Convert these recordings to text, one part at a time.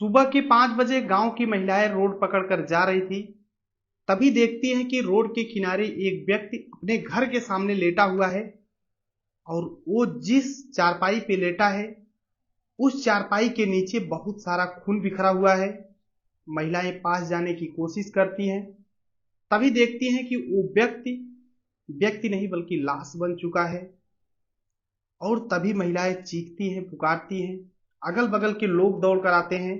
सुबह के 5 बजे गांव की महिलाएं रोड पकड़कर जा रही थी। तभी देखती हैं कि रोड के किनारे एक व्यक्ति अपने घर के सामने लेटा हुआ है और वो जिस चारपाई पे लेटा है उस चारपाई के नीचे बहुत सारा खून बिखरा हुआ है। महिलाएं पास जाने की कोशिश करती हैं। तभी देखती हैं कि वो व्यक्ति व्यक्ति नहीं बल्कि लाश बन चुका है। और तभी महिलाएं चीखती हैं, पुकारती हैं। अगल बगल के लोग दौड़ कर आते हैं।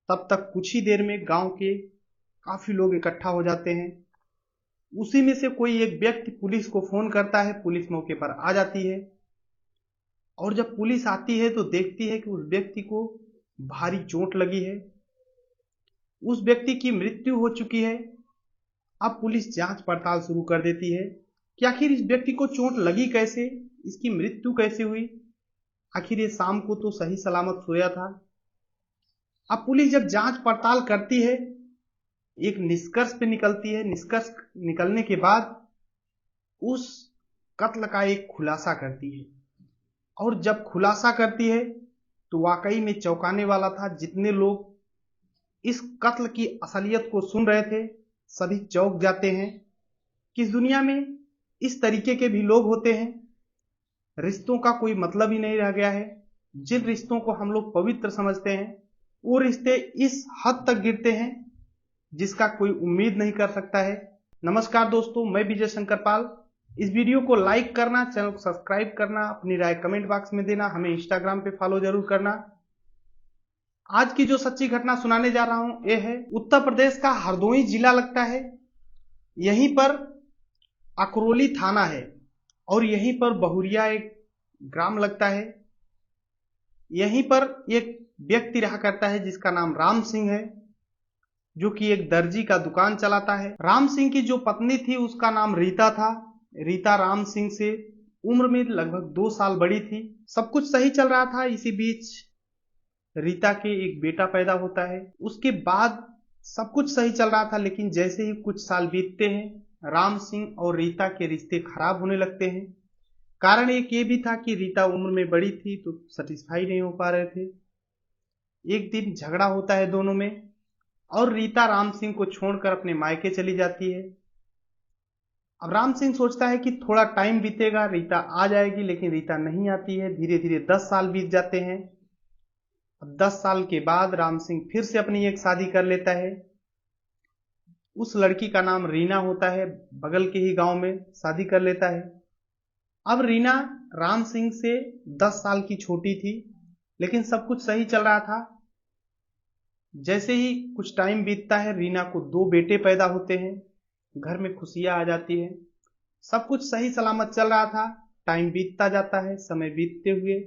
तब तक कुछ ही देर में गांव के काफी लोग इकट्ठा हो जाते हैं। उसी में से कोई एक व्यक्ति पुलिस को फोन करता है। पुलिस मौके पर आ जाती है और जब पुलिस आती है तो देखती है कि उस व्यक्ति को भारी चोट लगी है। उस व्यक्ति की मृत्यु हो चुकी है। अब पुलिस जांच पड़ताल शुरू कर देती है कि आखिर इस व्यक्ति को चोट लगी कैसे, इसकी मृत्यु कैसे हुई। आखिर ये शाम को तो सही सलामत सोया था। अब पुलिस जब जांच पड़ताल करती है एक निष्कर्ष पे निकलती है। निष्कर्ष निकलने के बाद उस कत्ल का एक खुलासा करती है। और जब खुलासा करती है तो वाकई में चौंकाने वाला था। जितने लोग इस कत्ल की असलियत को सुन रहे थे सभी चौंक जाते हैं कि इस दुनिया में इस तरीके के भी लोग होते हैं। रिश्तों का कोई मतलब ही नहीं रह गया है। जिन रिश्तों को हम लोग पवित्र समझते हैं वो रिश्ते इस हद तक गिरते हैं जिसका कोई उम्मीद नहीं कर सकता है। नमस्कार दोस्तों, मैं विजय शंकर पाल। इस वीडियो को लाइक करना, चैनल को सब्सक्राइब करना, अपनी राय कमेंट बॉक्स में देना, हमें इंस्टाग्राम पे फॉलो जरूर करना। आज की जो सच्ची घटना सुनाने जा रहा हूं ये है उत्तर प्रदेश का हरदोई जिला लगता है। यहीं पर अकरोली थाना है और यहीं पर बहुरिया एक ग्राम लगता है। यहीं पर एक व्यक्ति रहा करता है जिसका नाम राम सिंह है, जो कि एक दर्जी का दुकान चलाता है। राम सिंह की जो पत्नी थी उसका नाम रीता था। रीता राम सिंह से उम्र में लगभग 2 साल बड़ी थी। सब कुछ सही चल रहा था। इसी बीच रीता के एक बेटा पैदा होता है। उसके बाद सब कुछ सही चल रहा था, लेकिन जैसे ही कुछ साल बीतते हैं राम सिंह और रीता के रिश्ते खराब होने लगते हैं। कारण एक ये भी था कि रीता उम्र में बड़ी थी तो सेटिस्फाई नहीं हो पा रहे थे। एक दिन झगड़ा होता है दोनों में और रीता राम सिंह को छोड़कर अपने मायके चली जाती है। अब राम सिंह सोचता है कि थोड़ा टाइम बीतेगा, रीता आ जाएगी, लेकिन रीता नहीं आती है। धीरे धीरे 10 साल बीत जाते हैं। अब 10 साल के बाद राम सिंह फिर से अपनी एक शादी कर लेता है। उस लड़की का नाम रीना होता है। बगल के ही गांव में शादी कर लेता है। अब रीना राम सिंह से 10 साल की छोटी थी, लेकिन सब कुछ सही चल रहा था। जैसे ही कुछ टाइम बीतता है रीना को 2 बेटे पैदा होते हैं। घर में खुशियां आ जाती है। सब कुछ सही सलामत चल रहा था। टाइम बीतता जाता है। समय बीतते हुए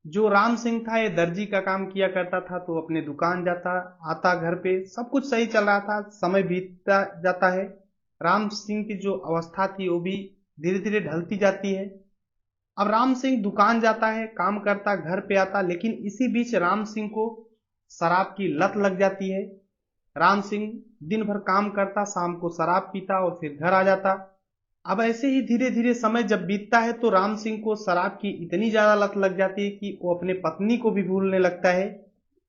जो राम सिंह था ये दर्जी का काम किया करता था तो अपने दुकान जाता आता घर पे। सब कुछ सही चल रहा था। समय बीतता जाता है। राम सिंह की जो अवस्था थी वो भी धीरे धीरे ढलती जाती है। अब राम सिंह दुकान जाता है, काम करता, घर पे आता, लेकिन इसी बीच राम सिंह को शराब की लत लग जाती है। राम सिंह दिन भर काम करता, शाम को शराब पीता और फिर घर आ जाता। अब ऐसे ही धीरे धीरे समय जब बीतता है तो राम सिंह को शराब की इतनी ज्यादा लत लग जाती है कि वो अपने पत्नी को भी भूलने लगता है।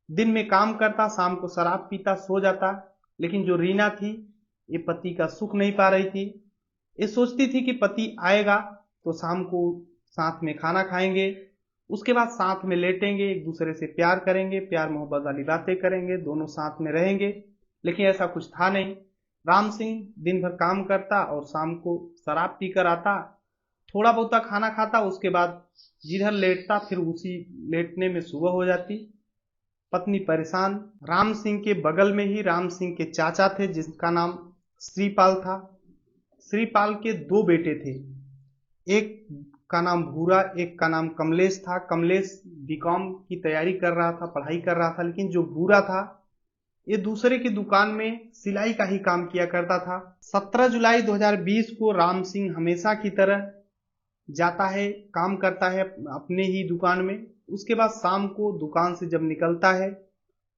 दिन में काम करता, शाम को शराब पीता, सो जाता। लेकिन जो रीना थी ये पति का सुख नहीं पा रही थी। ये सोचती थी कि पति आएगा तो शाम को साथ में खाना खाएंगे, उसके बाद साथ में लेटेंगे, एक दूसरे से प्यार करेंगे, प्यार मोहब्बत वाली बातें करेंगे, दोनों साथ में रहेंगे। लेकिन ऐसा कुछ था नहीं। राम सिंह दिन भर काम करता और शाम को शराब पीकर आता, थोड़ा बहुता खाना खाता, उसके बाद जिधर लेटता फिर उसी लेटने में सुबह हो जाती। पत्नी परेशान। राम सिंह के बगल में ही राम सिंह के चाचा थे जिसका नाम श्रीपाल था। श्रीपाल के 2 बेटे थे। एक का नाम भूरा, एक का नाम कमलेश था। कमलेश बीकॉम की तैयारी कर रहा था, पढ़ाई कर रहा था, लेकिन जो भूरा था ये दूसरे की दुकान में सिलाई का ही काम किया करता था। 17 जुलाई 2020 को राम सिंह हमेशा की तरह जाता है, काम करता है अपने ही दुकान में। उसके बाद शाम को दुकान से जब निकलता है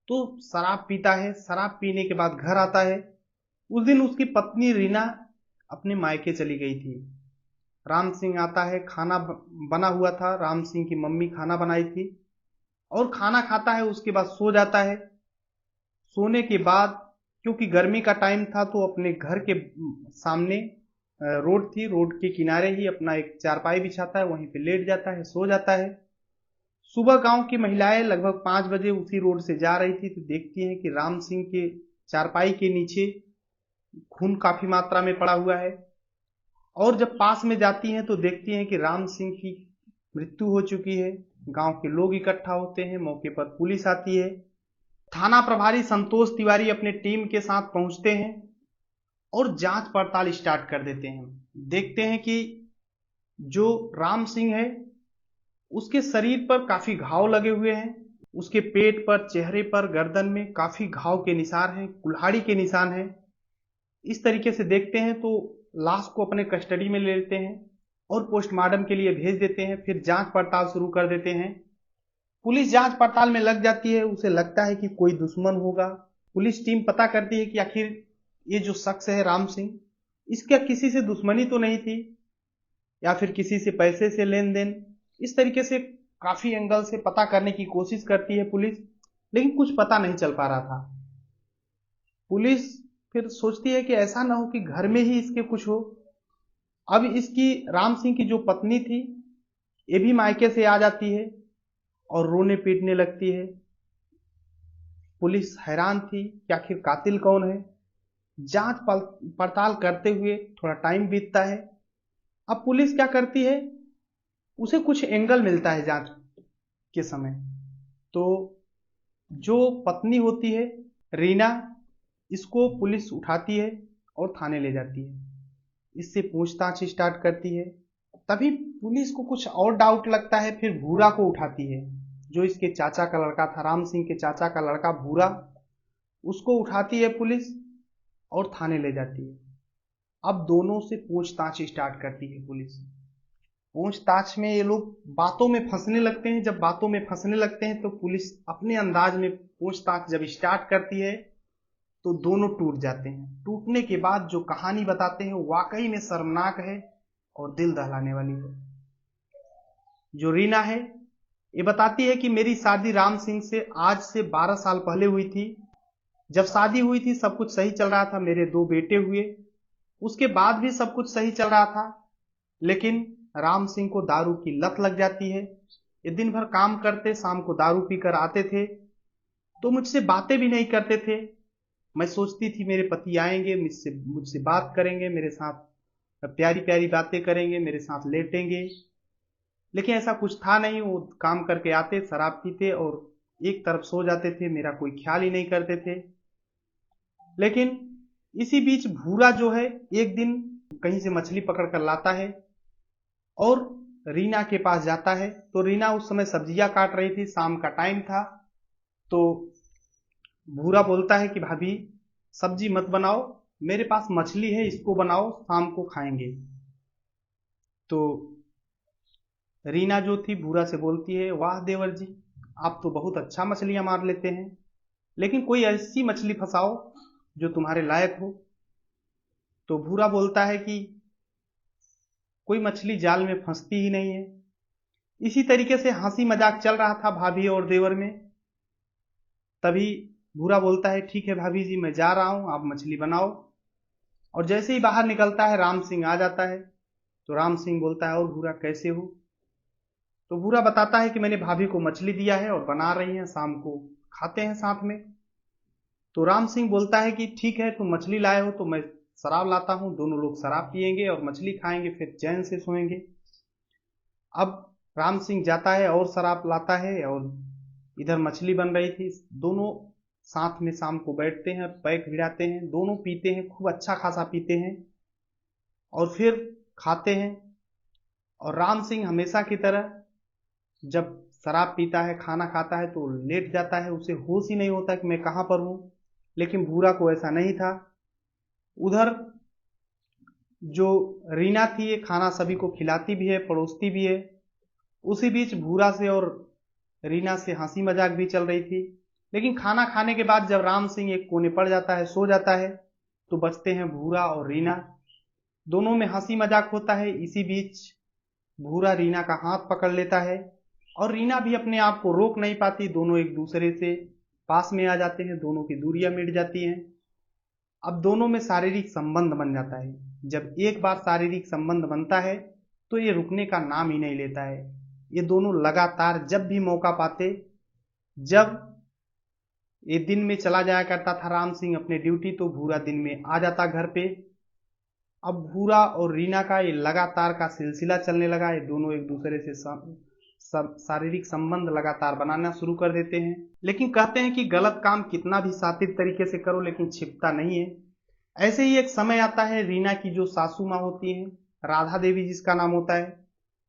तो शराब पीता है। शराब पीने के बाद घर आता है। उस दिन उसकी पत्नी रीना अपने मायके चली गई थी। राम सिंह आता है, खाना बना हुआ था, राम सिंह की मम्मी खाना बनाई थी और खाना खाता है, उसके बाद सो जाता है। सोने के बाद क्योंकि गर्मी का टाइम था तो अपने घर के सामने रोड थी, रोड के किनारे ही अपना एक चारपाई बिछाता है, वहीं पे लेट जाता है, सो जाता है। सुबह गांव की महिलाएं लगभग 5 बजे उसी रोड से जा रही थी तो देखती हैं कि राम सिंह के चारपाई के नीचे खून काफी मात्रा में पड़ा हुआ है। और जब पास में जाती हैं तो देखती हैं कि राम सिंह की मृत्यु हो चुकी है। गांव के लोग इकट्ठा होते हैं, मौके पर पुलिस आती है। थाना प्रभारी संतोष तिवारी अपने टीम के साथ पहुंचते हैं और जांच पड़ताल स्टार्ट कर देते हैं। देखते हैं कि जो राम सिंह है उसके शरीर पर काफी घाव लगे हुए हैं, उसके पेट पर, चेहरे पर, गर्दन में काफी घाव के निशान हैं, कुल्हाड़ी के निशान हैं। इस तरीके से देखते हैं तो लाश को अपने कस्टडी में ले लेते हैं और पोस्टमार्टम के लिए भेज देते हैं। फिर जांच पड़ताल शुरू कर देते हैं। पुलिस जांच पड़ताल में लग जाती है। उसे लगता है कि कोई दुश्मन होगा। पुलिस टीम पता करती है कि आखिर ये जो शख्स है राम सिंह, इसका किसी से दुश्मनी तो नहीं थी या फिर किसी से पैसे से लेन देन। इस तरीके से काफी एंगल से पता करने की कोशिश करती है पुलिस, लेकिन कुछ पता नहीं चल पा रहा था। पुलिस फिर सोचती है कि ऐसा ना हो कि घर में ही इसके कुछ हो। अब इसकी, राम सिंह की जो पत्नी थी, ये भी मायके से आ जाती है और रोने पीटने लगती है। पुलिस हैरान थी कि आखिर कातिल कौन है। जांच पड़ताल करते हुए थोड़ा टाइम बीतता है। अब पुलिस क्या करती है, उसे कुछ एंगल मिलता है जांच के समय। तो जो पत्नी होती है रीना, इसको पुलिस उठाती है और थाने ले जाती है। इससे पूछताछ स्टार्ट करती है। तभी पुलिस को कुछ और डाउट लगता है। फिर भूरा को उठाती है, जो इसके चाचा का लड़का था, राम सिंह के चाचा का लड़का भूरा, उसको उठाती है पुलिस और थाने ले जाती है। अब दोनों से पूछताछ स्टार्ट करती है पुलिस। पूछताछ में ये लोग बातों में फंसने लगते हैं। जब बातों में फंसने लगते हैं तो पुलिस अपने अंदाज में पूछताछ जब स्टार्ट करती है तो दोनों टूट जाते हैं। टूटने के बाद जो कहानी बताते हैं वाकई में शर्मनाक है और दिल दहलाने वाली है। जो रीना है, ये बताती है कि मेरी शादी राम सिंह से आज से 12 साल पहले हुई थी। जब शादी हुई थी सब कुछ सही चल रहा था, मेरे 2 बेटे हुए। उसके बाद भी सब कुछ सही चल रहा था, लेकिन राम सिंह को दारू की लत लग जाती है। ये दिन भर काम करते, शाम को दारू पीकर आते थे तो मुझसे बातें भी नहीं करते थे। मैं सोचती थी मेरे पति आएंगे, मुझसे बात करेंगे, मेरे साथ प्यारी प्यारी बातें करेंगे, मेरे साथ लेटेंगे, लेकिन ऐसा कुछ था नहीं। वो काम करके आते, शराब पीते और एक तरफ सो जाते थे, मेरा कोई ख्याल ही नहीं करते थे। लेकिन इसी बीच भूरा जो है एक दिन कहीं से मछली पकड़ कर लाता है और रीना के पास जाता है। तो रीना उस समय सब्जियां काट रही थी, शाम का टाइम था। तो भूरा बोलता है कि भाभी सब्जी मत बनाओ, मेरे पास मछली है, इसको बनाओ, शाम को खाएंगे। तो रीना जो थी भूरा से बोलती है, वाह देवर जी, आप तो बहुत अच्छा मछलियां मार लेते हैं, लेकिन कोई ऐसी मछली फंसाओ जो तुम्हारे लायक हो। तो भूरा बोलता है कि कोई मछली जाल में फंसती ही नहीं है। इसी तरीके से हंसी मजाक चल रहा था भाभी और देवर में। तभी भूरा बोलता है, ठीक है भाभी जी, मैं जा रहा हूं, आप मछली बनाओ। और जैसे ही बाहर निकलता है राम सिंह आ जाता है। तो राम सिंह बोलता है, और भूरा कैसे हो? तो भूरा बताता है कि मैंने भाभी को मछली दिया है और बना रही हैं, शाम को खाते हैं साथ में। तो राम सिंह बोलता है कि ठीक है, तुम मछली लाए हो तो मैं शराब लाता हूं, दोनों लोग शराब पियेंगे और मछली खाएंगे, फिर चैन से सोएंगे। अब राम सिंह जाता है और शराब लाता है और इधर मछली बन रही थी। दोनों साथ में शाम को बैठते हैं, पैक भिड़ाते हैं, दोनों पीते हैं, खूब अच्छा खासा पीते हैं और फिर खाते हैं। और राम सिंह हमेशा की तरह जब शराब पीता है, खाना खाता है तो लेट जाता है, उसे होश ही नहीं होता कि मैं कहां पर हूं। लेकिन भूरा को ऐसा नहीं था। उधर जो रीना थी ये खाना सभी को खिलाती भी है, परोसती भी है। उसी बीच भूरा से और रीना से हंसी मजाक भी चल रही थी। लेकिन खाना खाने के बाद जब राम सिंह एक कोने पड़ जाता है, सो जाता है, तो बचते हैं भूरा और रीना। दोनों में हंसी मजाक होता है। इसी बीच भूरा रीना का हाथ पकड़ लेता है और रीना भी अपने आप को रोक नहीं पाती, दोनों एक दूसरे से पास में आ जाते हैं, दोनों की दूरियां मिट जाती हैं। अब दोनों में शारीरिक संबंध बन जाता है। जब एक बार शारीरिक संबंध बनता है तो ये रुकने का नाम ही नहीं लेता है। ये दोनों लगातार जब भी मौका पाते, जब ये दिन में चला जाया करता था राम सिंह अपने ड्यूटी, तो भूरा दिन में आ जाता घर पे। अब भूरा और रीना का ये लगातार का सिलसिला चलने लगा। ये दोनों एक दूसरे से शारीरिक संबंध लगातार बनाना शुरू कर देते हैं। लेकिन कहते हैं कि गलत काम कितना भी शातिर तरीके से करो लेकिन छिपता नहीं है। ऐसे ही एक समय आता है, रीना की जो सासू माँ होती हैं, राधा देवी जिसका नाम होता है,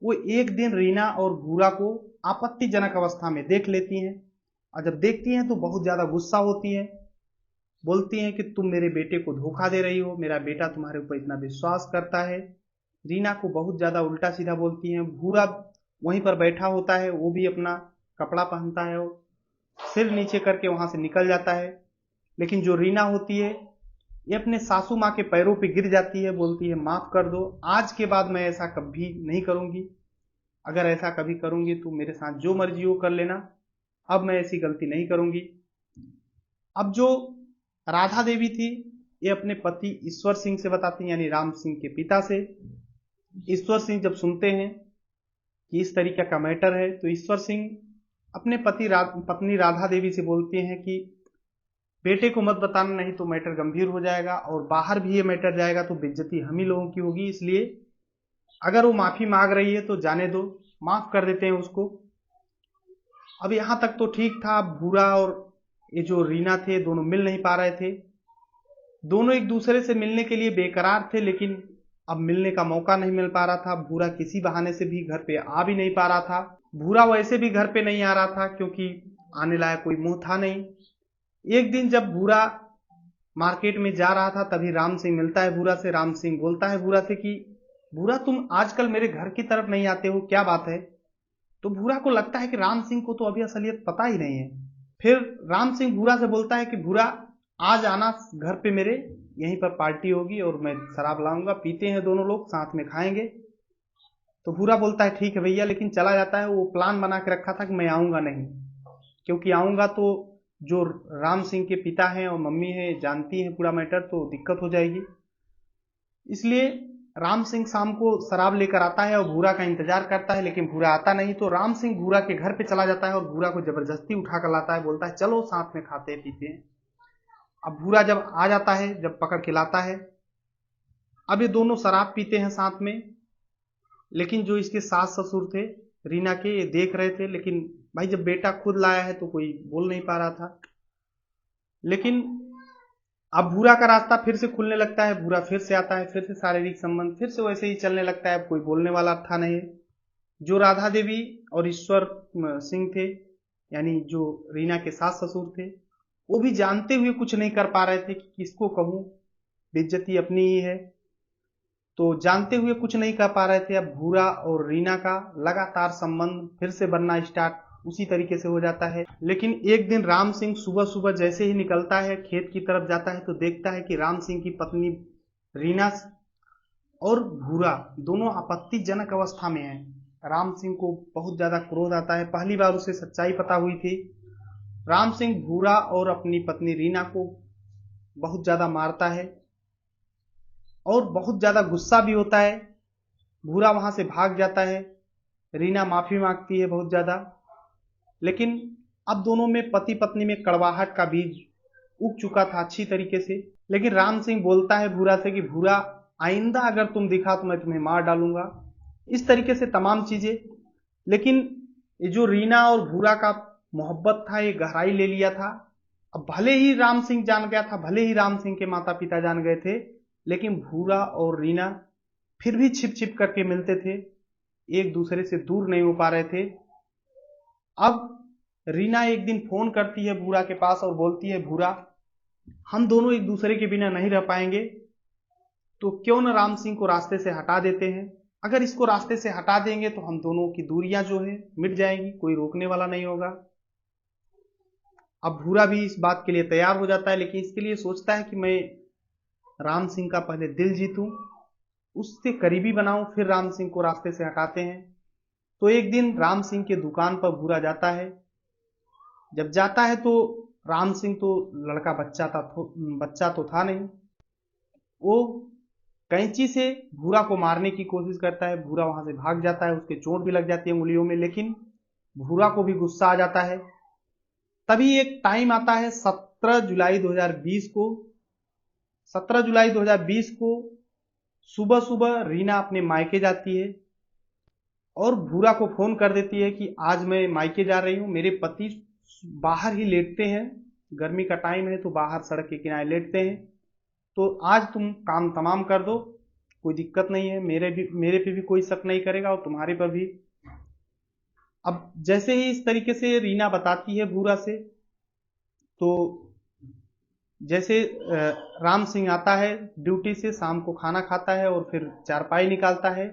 वो एक दिन रीना और भूरा को आपत्तिजनक अवस्था में देख लेती हैं। और जब देखती हैं तो बहुत ज्यादा गुस्सा होती है। बोलती हैं कि तुम मेरे बेटे को धोखा दे रही हो, मेरा बेटा तुम्हारे ऊपर इतना विश्वास करता है। रीना को बहुत ज्यादा उल्टा सीधा बोलती हैं। भूरा वहीं पर बैठा होता है, वो भी अपना कपड़ा पहनता है और सिर नीचे करके वहां से निकल जाता है। लेकिन जो रीना होती है, ये अपने सासू माँ के पैरों पे गिर जाती है, बोलती है माफ कर दो, आज के बाद मैं ऐसा कभी नहीं करूंगी। अगर ऐसा कभी करूंगी तो मेरे साथ जो मर्जी हो कर लेना, अब मैं ऐसी गलती नहीं करूंगी। अब जो राधा देवी थी, ये अपने पति ईश्वर सिंह से बताती, यानी राम सिंह के पिता से। ईश्वर सिंह जब सुनते हैं कि इस तरीके का मैटर है, तो ईश्वर सिंह अपने पत्नी राधा देवी से बोलते हैं कि बेटे को मत बताना, नहीं तो मैटर गंभीर हो जाएगा और बाहर भी ये मैटर जाएगा तो बेइज्जती हम ही लोगों की होगी। इसलिए अगर वो माफी मांग रही है तो जाने दो, माफ कर देते हैं उसको। अब यहां तक तो ठीक था। भूरा और ये जो रीना थे, दोनों मिल नहीं पा रहे थे। दोनों एक दूसरे से मिलने के लिए बेकरार थे, लेकिन अब मिलने का मौका नहीं मिल पा रहा था। भूरा किसी बहाने से भी घर पे आ भी नहीं पा रहा था। भूरा वैसे भी घर पे नहीं आ रहा था क्योंकि आने लायक कोई मुंह था नहीं। एक दिन जब भूरा मार्केट में जा रहा था, तभी राम सिंह मिलता है भूरा से। राम सिंह बोलता है भूरा से कि भूरा, तुम आजकल मेरे घर की तरफ नहीं आते हो, क्या बात है? तो भूरा को लगता है कि राम सिंह को तो अभी असलियत पता ही नहीं है। फिर राम सिंह भूरा से बोलता है कि भूरा, आज आना घर पे मेरे, यहीं पर पार्टी होगी और मैं शराब लाऊंगा, पीते हैं दोनों लोग, साथ में खाएंगे। तो भूरा बोलता है ठीक है भैया, लेकिन चला जाता है। वो प्लान बना के रखा था कि मैं आऊंगा नहीं, क्योंकि आऊंगा तो जो राम सिंह के पिता हैं और मम्मी है जानती हैं पूरा मैटर, तो दिक्कत हो जाएगी। इसलिए राम सिंह शाम को शराब लेकर आता है और भूरा का इंतजार करता है, लेकिन भूरा आता नहीं। तो राम सिंह भूरा के घर पे चला जाता है और भूरा को जबरदस्ती उठा कर लाता है, बोलता है चलो साथ में खाते पीते हैं। अब भूरा जब आ जाता है, जब पकड़ के लाता है, अब ये दोनों शराब पीते हैं साथ में। लेकिन जो इसके सास ससुर थे रीना के, ये देख रहे थे, लेकिन भाई जब बेटा खुद लाया है तो कोई बोल नहीं पा रहा था। लेकिन अब भूरा का रास्ता फिर से खुलने लगता है, भूरा फिर से आता है, फिर से शारीरिक संबंध फिर से वैसे ही चलने लगता है। अब कोई बोलने वाला था नहीं। जो राधा देवी और ईश्वर सिंह थे, यानी जो रीना के सास ससुर थे, वो भी जानते हुए कुछ नहीं कर पा रहे थे कि किसको कहूं, बेइज्जती अपनी ही है। तो जानते हुए कुछ नहीं कर पा रहे थे। अब भूरा और रीना का लगातार संबंध फिर से बनना स्टार्ट उसी तरीके से हो जाता है। लेकिन एक दिन राम सिंह सुबह सुबह जैसे ही निकलता है, खेत की तरफ जाता है, तो देखता है कि राम सिंह की पत्नी रीना और भूरा दोनों आपत्तिजनक अवस्था में हैं। राम सिंह को बहुत ज्यादा क्रोध आता है, पहली बार उसे सच्चाई पता हुई थी। राम सिंह भूरा और अपनी पत्नी रीना को बहुत ज्यादा मारता है और बहुत ज्यादा गुस्सा भी होता है। भूरा वहां से भाग जाता है, रीना माफी मांगती है बहुत ज्यादा। लेकिन अब दोनों में पति पत्नी में कड़वाहट का बीज उग चुका था अच्छी तरीके से। लेकिन राम सिंह बोलता है भूरा से कि भूरा, आइंदा अगर तुम दिखा तो मैं तुम्हें मार डालूंगा, इस तरीके से तमाम चीजें। लेकिन ये जो रीना और भूरा का मोहब्बत था, ये गहराई ले लिया था। अब भले ही राम सिंह जान गया था, भले ही राम सिंह के माता पिता जान गए थे, लेकिन भूरा और रीना फिर भी छिप छिप करके मिलते थे, एक दूसरे से दूर नहीं हो पा रहे थे। अब रीना एक दिन फोन करती है भूरा के पास और बोलती है भूरा, हम दोनों एक दूसरे के बिना नहीं रह पाएंगे, तो क्यों न राम सिंह को रास्ते से हटा देते हैं। अगर इसको रास्ते से हटा देंगे तो हम दोनों की दूरियां जो है मिट जाएंगी, कोई रोकने वाला नहीं होगा। अब भूरा भी इस बात के लिए तैयार हो जाता है, लेकिन इसके लिए सोचता है कि मैं राम सिंह का पहले दिल जीतूं, उससे करीबी बनाऊं, फिर राम सिंह को रास्ते से हटाते हैं। तो एक दिन राम सिंह के दुकान पर भूरा जाता है। जब जाता है तो राम सिंह तो लड़का बच्चा तो था नहीं। वो कैंची से भूरा को मारने की कोशिश करता है। भूरा वहां से भाग जाता है, उसके चोट भी लग जाती है उंगलियों में, लेकिन भूरा को भी गुस्सा आ जाता है। तभी एक टाइम आता है 17 जुलाई 2020 को। 17 जुलाई 2020 को सुबह सुबह रीना अपने मायके जाती है और भूरा को फोन कर देती है कि आज मैं मायके जा रही हूँ, मेरे पति बाहर ही लेटते हैं, गर्मी का टाइम है तो बाहर सड़क के किनारे लेटते हैं, तो आज तुम काम तमाम कर दो, कोई दिक्कत नहीं है, मेरे पे भी कोई शक नहीं करेगा और तुम्हारे पर भी। अब जैसे ही इस तरीके से रीना बताती है भूरा से, तो जैसे राम सिंह आता है ड्यूटी से, शाम को खाना खाता है और फिर चारपाई निकालता है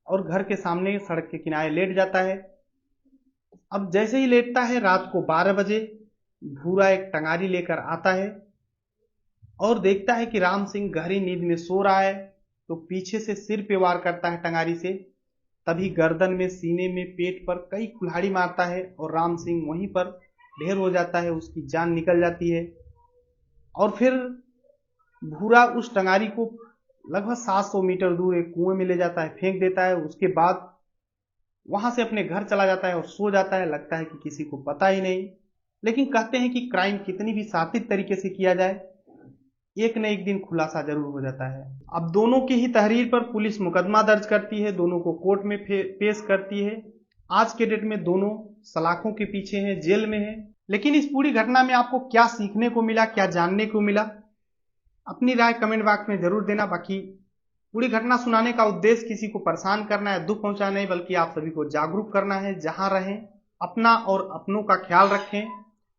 और घर के सामने सड़क के किनारे लेट जाता है। अब जैसे ही लेटता है, रात को 12 बजे भूरा एक टंगारी लेकर आता है और देखता है कि राम सिंह गहरी नींद में सो रहा है, तो पीछे से सिर पे वार करता है टंगारी से। तभी गर्दन में, सीने में, पेट पर कई कुल्हाड़ी मारता है और राम सिंह वहीं पर ढेर हो जाता है, उसकी जान निकल जाती है। और फिर भूरा उस टंगारी को लगभग 700 मीटर दूर एक कुएं में ले जाता है, फेंक देता है। उसके बाद वहां से अपने घर चला जाता है और सो जाता है। लगता है कि किसी को पता ही नहीं, लेकिन कहते हैं कि क्राइम कितनी भी शातिर तरीके से किया जाए, एक न एक दिन खुलासा जरूर हो जाता है। अब दोनों की ही तहरीर पर पुलिस मुकदमा दर्ज करती है, दोनों को कोर्ट में पेश करती है। आज के डेट में दोनों सलाखों के पीछे हैं, जेल में हैं। लेकिन इस पूरी घटना में आपको क्या सीखने को मिला, क्या जानने को मिला, अपनी राय कमेंट बॉक्स में जरूर देना। बाकी पूरी घटना सुनाने का उद्देश्य किसी को परेशान करना है, दुख पहुंचाना नहीं, बल्कि आप सभी को जागरूक करना है। जहां रहें अपना और अपनों का ख्याल रखें।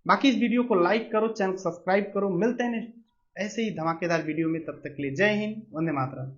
बाकी इस वीडियो को लाइक करो, चैनल सब्सक्राइब करो। मिलते हैं ऐसे ही धमाकेदार वीडियो में, तब तक के लिए जय हिंद, वंदे मातरम।